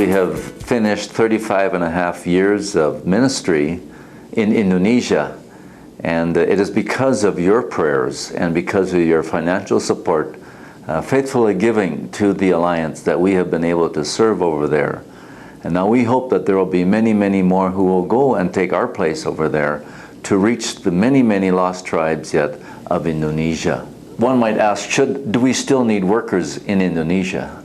we have finished 35 and a half years of ministry in Indonesia. And it is because of your prayers and because of your financial support, faithfully giving to the Alliance, that we have been able to serve over there. And now we hope that there will be many, many more who will go and take our place over there to reach the many, many lost tribes yet of Indonesia. One might ask, do we still need workers in Indonesia?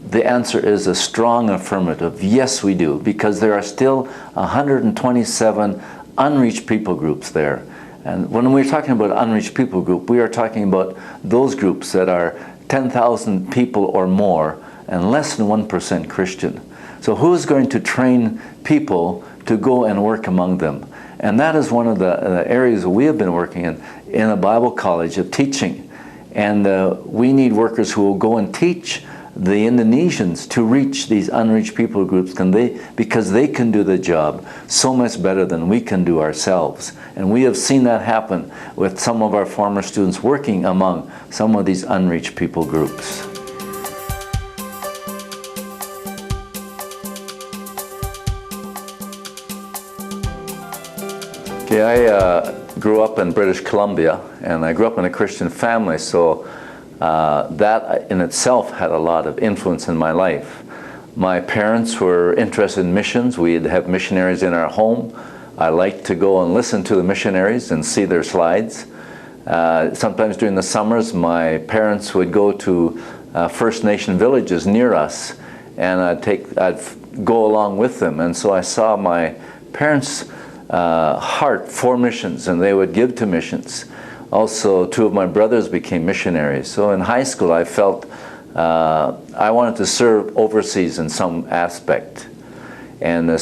The answer is a strong affirmative. Yes, we do, because there are still 127 unreached people groups there. And when we're talking about unreached people group, we are talking about those groups that are 10,000 people or more and less than 1% Christian. So who's going to train people to go and work among them? And that is one of the areas we have been working in a Bible college of teaching. And we need workers who will go and teach the Indonesians to reach these unreached people groups, because they can do the job so much better than we can do ourselves. And we have seen that happen with some of our former students working among some of these unreached people groups. Okay, I grew up in British Columbia, and I grew up in a Christian family, so that in itself had a lot of influence in my life. My parents were interested in missions. We'd have missionaries in our home. I liked to go and listen to the missionaries and see their slides. Sometimes during the summers, my parents would go to First Nation villages near us, and I'd go along with them. And so I saw my parents' heart for missions, and they would give to missions. Also, two of my brothers became missionaries. So in high school, I felt I wanted to serve overseas in some aspect, and I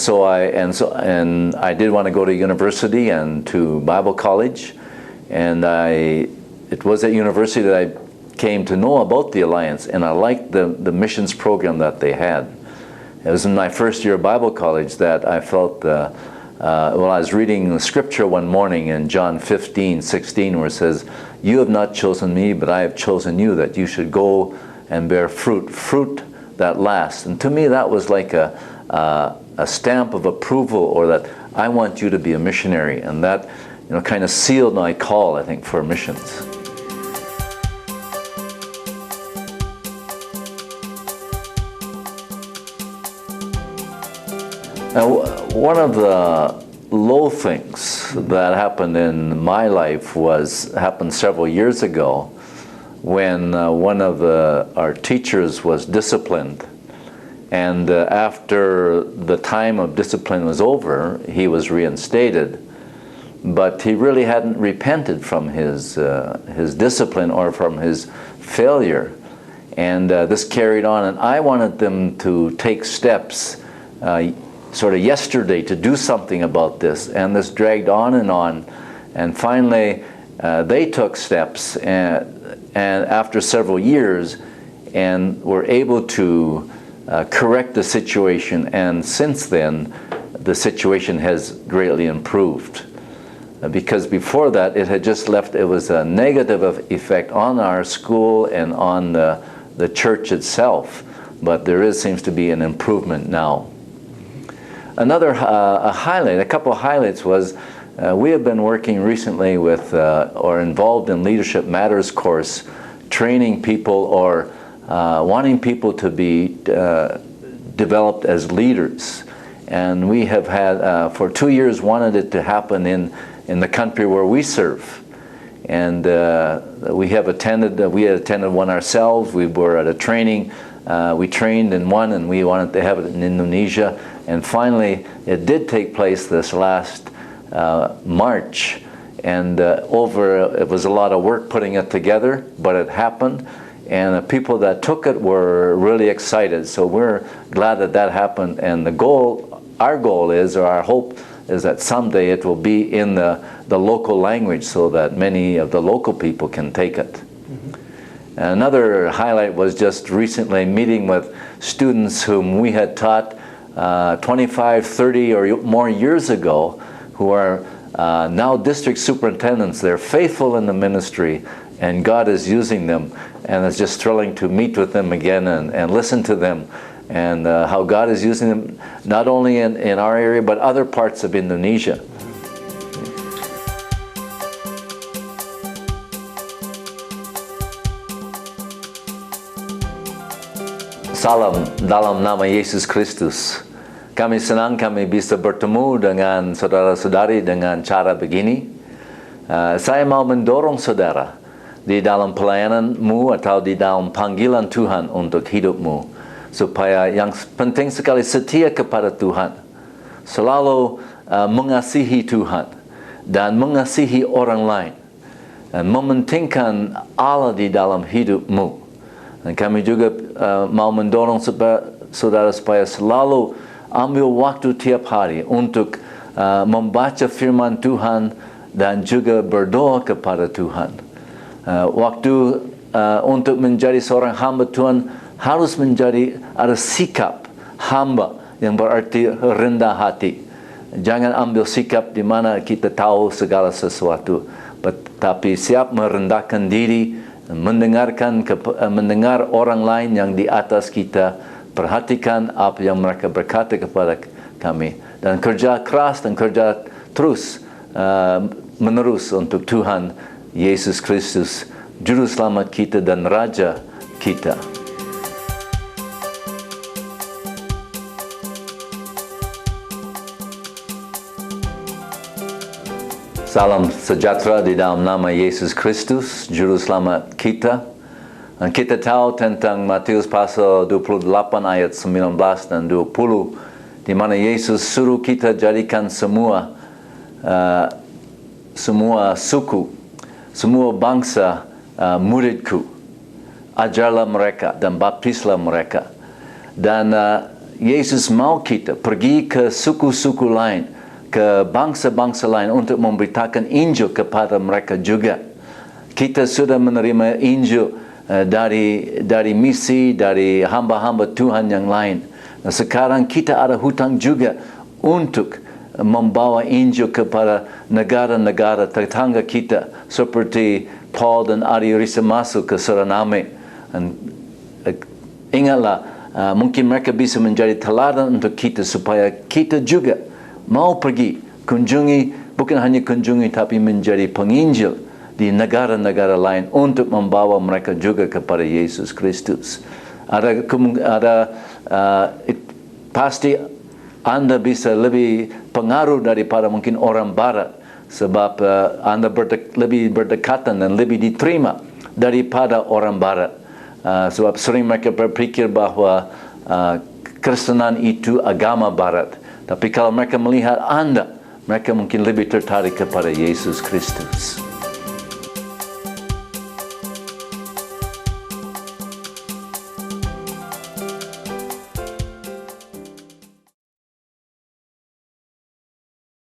did want to go to university and to Bible college, and it was at university that I came to know about the Alliance, and I liked the missions program that they had. It was in my first year of Bible college that I felt I was reading the scripture one morning in John 15:16, where it says, "You have not chosen me, but I have chosen you, that you should go and bear fruit that lasts." And to me, that was like a stamp of approval, or that I want you to be a missionary. And that, kind of sealed my call, I think, for missions. Now, one of the low things that happened in my life happened several years ago, when one of our teachers was disciplined. And after the time of discipline was over, he was reinstated. But he really hadn't repented from his discipline or from his failure. And this carried on, and I wanted them to take steps sort of yesterday to do something about this, and this dragged on, and finally they took steps, and after several years, and were able to correct the situation, and since then the situation has greatly improved, because before that it had just it was a negative effect on our school and on the church itself, but there seems to be an improvement now. Another a couple of highlights was we have been working recently with or involved in Leadership Matters course, training people or wanting people to be developed as leaders. And we have had, for 2 years, wanted it to happen in the country where we serve. And we had attended one ourselves. We were at a training. We trained in one, and we wanted to have it in Indonesia. And finally, it did take place this last March, and it was a lot of work putting it together, but it happened, and the people that took it were really excited. So we're glad that happened, and our goal is, or our hope is, that someday it will be in the local language, so that many of the local people can take it. Mm-hmm. Another highlight was just recently meeting with students whom we had taught 25, 30 or more years ago, who are now district superintendents. They're faithful in the ministry, and God is using them, and it's just thrilling to meet with them again and listen to them and how God is using them not only in our area but other parts of Indonesia. Salam dalam nama Yesus Kristus. Kami senang kami bisa bertemu dengan saudara-saudari dengan cara begini. Saya mau mendorong saudara di dalam pelayananmu atau di dalam panggilan Tuhan untuk hidupmu, supaya yang penting sekali setia kepada Tuhan, selalu mengasihi Tuhan dan mengasihi orang lain, dan mementingkan Allah di dalam hidupmu. Dan kami juga mau mendorong saudara supaya selalu ambil waktu tiap hari untuk membaca firman Tuhan dan juga berdoa kepada Tuhan. Waktu untuk menjadi seorang hamba Tuhan harus ada sikap hamba yang berarti rendah hati. Jangan ambil sikap di mana kita tahu segala sesuatu, tapi siap merendahkan diri, mendengar orang lain yang di atas kita, perhatikan apa yang mereka berkata kepada kami, dan kerja keras dan kerja terus menerus untuk Tuhan Yesus Kristus, Juru Selamat kita dan Raja kita. Salam sejahtera di dalam nama Yesus Kristus, Juru Selamat kita. Dan kita tahu tentang Matius pasal 28 ayat 19 dan 20, di mana Yesus suruh kita jadikan semua suku, semua bangsa muridku. Ajarlah mereka dan baptislah mereka. Dan Yesus mau kita pergi ke suku-suku lain, ke bangsa-bangsa lain untuk memberitakan Injil kepada mereka juga. Kita sudah menerima Injil dari misi, dari hamba-hamba Tuhan yang lain. Nah, sekarang kita ada hutang juga untuk membawa Injil kepada negara-negara tetangga kita, seperti Paul dan Ari Risa masuk ke Suriname. Dan ingatlah, mungkin mereka bisa menjadi teladan untuk kita, supaya kita juga mau pergi, kunjungi, bukan hanya kunjungi, tapi menjadi penginjil di negara-negara lain untuk membawa mereka juga kepada Yesus Kristus. Pasti Anda bisa lebih pengaruh daripada mungkin orang Barat, sebab Anda lebih berdekatan dan lebih diterima daripada orang Barat. Sebab sering mereka berpikir bahwa Kristenan itu agama Barat. Tapi kalau mereka melihat Anda, mereka mungkin lebih tertarik kepada Yesus Kristus.